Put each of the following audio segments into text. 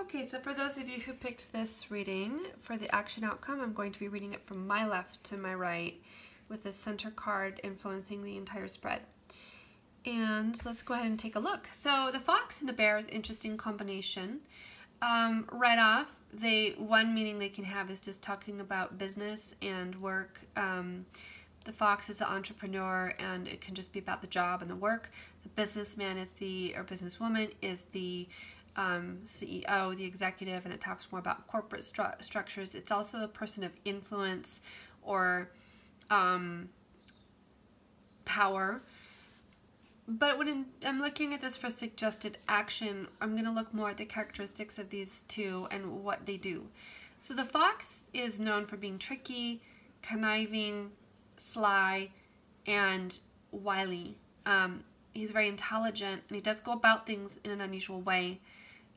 Okay, so for those of you who picked this reading, for the action outcome, I'm going to be reading it from my left to my right with the center card influencing the entire spread. And let's go ahead and take a look. So the fox and the bear is an interesting combination. Right off, one meaning they can have is just talking about business and work. The fox is the entrepreneur, and it can just be about the job and the work. The businessman is or businesswoman is the CEO, the executive, and it talks more about corporate structures. It's also a person of influence or power. But when I'm looking at this for suggested action, I'm going to look more at the characteristics of these two and what they do. So the fox is known for being tricky, conniving, sly, and wily. He's very intelligent, and he does go about things in an unusual way.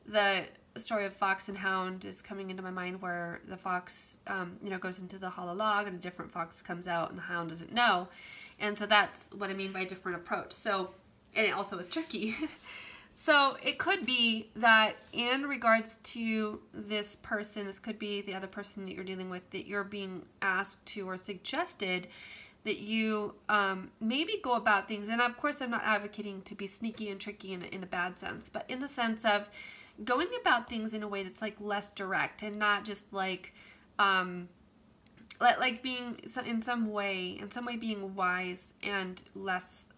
The story of Fox and Hound is coming into my mind, where the fox, goes into the hollow log, and a different fox comes out, and the hound doesn't know. And so that's what I mean by different approach. So, and it also is tricky. So it could be that in regards to this person, this could be the other person that you're dealing with, that you're being asked to or suggested that you maybe go about things. And of course, I'm not advocating to be sneaky and tricky in a bad sense, but in the sense of going about things in a way that's like less direct and not just like being in some way being wise and less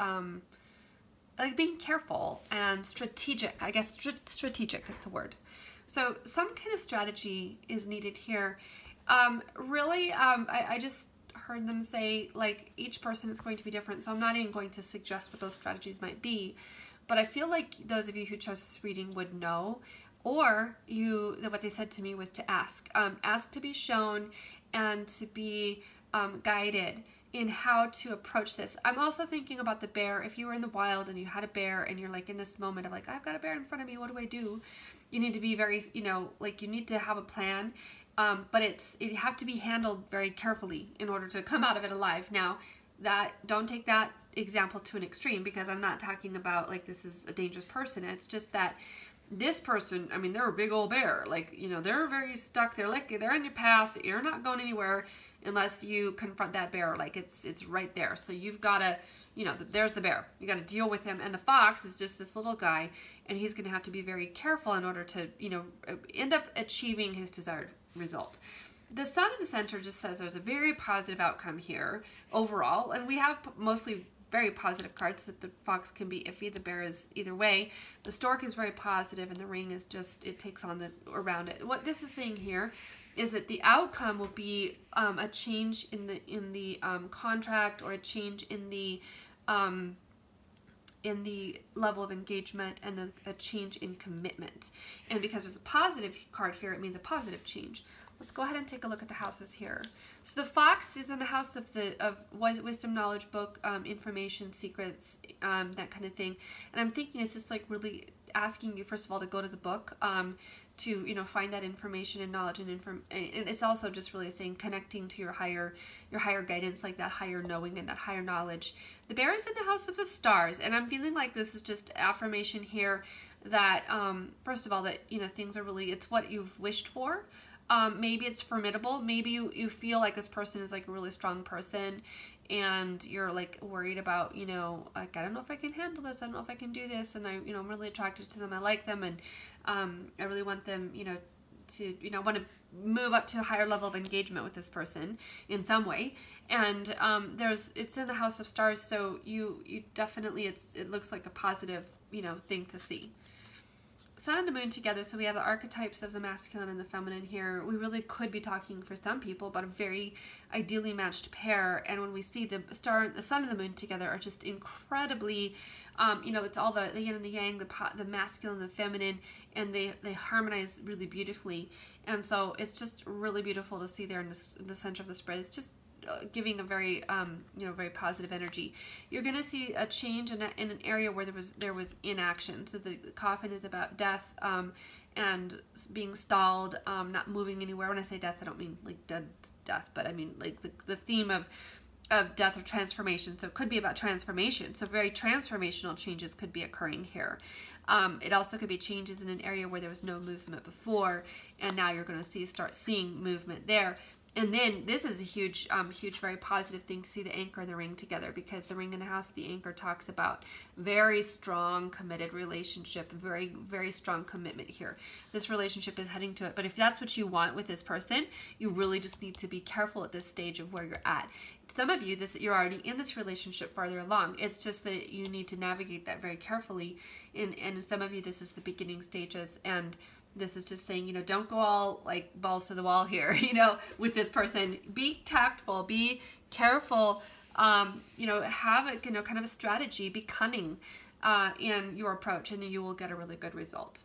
like being careful and strategic. I guess strategic is the word. So some kind of strategy is needed here. I just heard them say, like, each person is going to be different, so I'm not even going to suggest what those strategies might be. But I feel like those of you who chose this reading would know, or what they said to me was to ask. Ask to be shown and to be guided in how to approach this. I'm also thinking about the bear. If you were in the wild and you had a bear and you're like in this moment of like, I've got a bear in front of me, what do I do? You need to be very, you need to have a plan. But it have to be handled very carefully in order to come out of it alive. Now, don't take that example to an extreme, because I'm not talking about like this is a dangerous person. It's just that this person, I mean, they're a big old bear. Like, they're very stuck. They're in your path. You're not going anywhere unless you confront that bear. Like it's right there. So you've got to, there's the bear. You got to deal with him. And the fox is just this little guy, and he's going to have to be very careful in order to, end up achieving his desired result. The sun in the center just says there's a very positive outcome here overall, and we have mostly very positive cards. That the fox can be iffy, the bear is either way. The stork is very positive, and the ring is just, it takes on around it. What this is saying here is that the outcome will be a change in the contract, or a change in the level of engagement, and a change in commitment. And because there's a positive card here, it means a positive change. Let's go ahead and take a look at the houses here. So the fox is in the house of wisdom, knowledge, book, information, secrets, that kind of thing. And I'm thinking it's just like really asking you, first of all, to go to the book, to find that information and knowledge, and it's also just really saying connecting to your higher guidance, like that higher knowing and that higher knowledge. The bear is in the house of the stars, and I'm feeling like this is just affirmation here that first of all, that things are really, it's what you've wished for. Maybe it's formidable. Maybe you feel like this person is like a really strong person, and you're like worried about, like, I don't know if I can handle this. I don't know if I can do this. And I'm really attracted to them. I like them. And I really want them, to, want to move up to a higher level of engagement with this person in some way. And it's in the house of stars. So you definitely, it looks like a positive, thing to see. Sun and the moon together, so we have the archetypes of the masculine and the feminine here. We really could be talking for some people about a very ideally matched pair. And when we see the sun and the moon together, are just incredibly, it's all the yin and the yang, the masculine and the feminine, and they harmonize really beautifully. And so it's just really beautiful to see there in the center of the spread. It's just giving a very very positive energy. You're going to see a change in an area where there was inaction. So the coffin is about death, and being stalled, not moving anywhere. When I say death, I don't mean like dead death, but I mean like the theme of of death or transformation. So it could be about transformation. So very transformational changes could be occurring here. It also could be changes in an area where there was no movement before, and now you're going to start seeing movement there. And then this is a huge, very positive thing to see the anchor and the ring together, because the ring in the house of the anchor talks about very strong, committed relationship, very, very strong commitment here. This relationship is heading to it. But if that's what you want with this person, you really just need to be careful at this stage of where you're at. Some of you, you're already in this relationship farther along. It's just that you need to navigate that very carefully. And some of you, this is the beginning stages, and this is just saying, don't go all like balls to the wall here, with this person. Be tactful, be careful, have a, kind of a strategy, be cunning in your approach, and then you will get a really good result.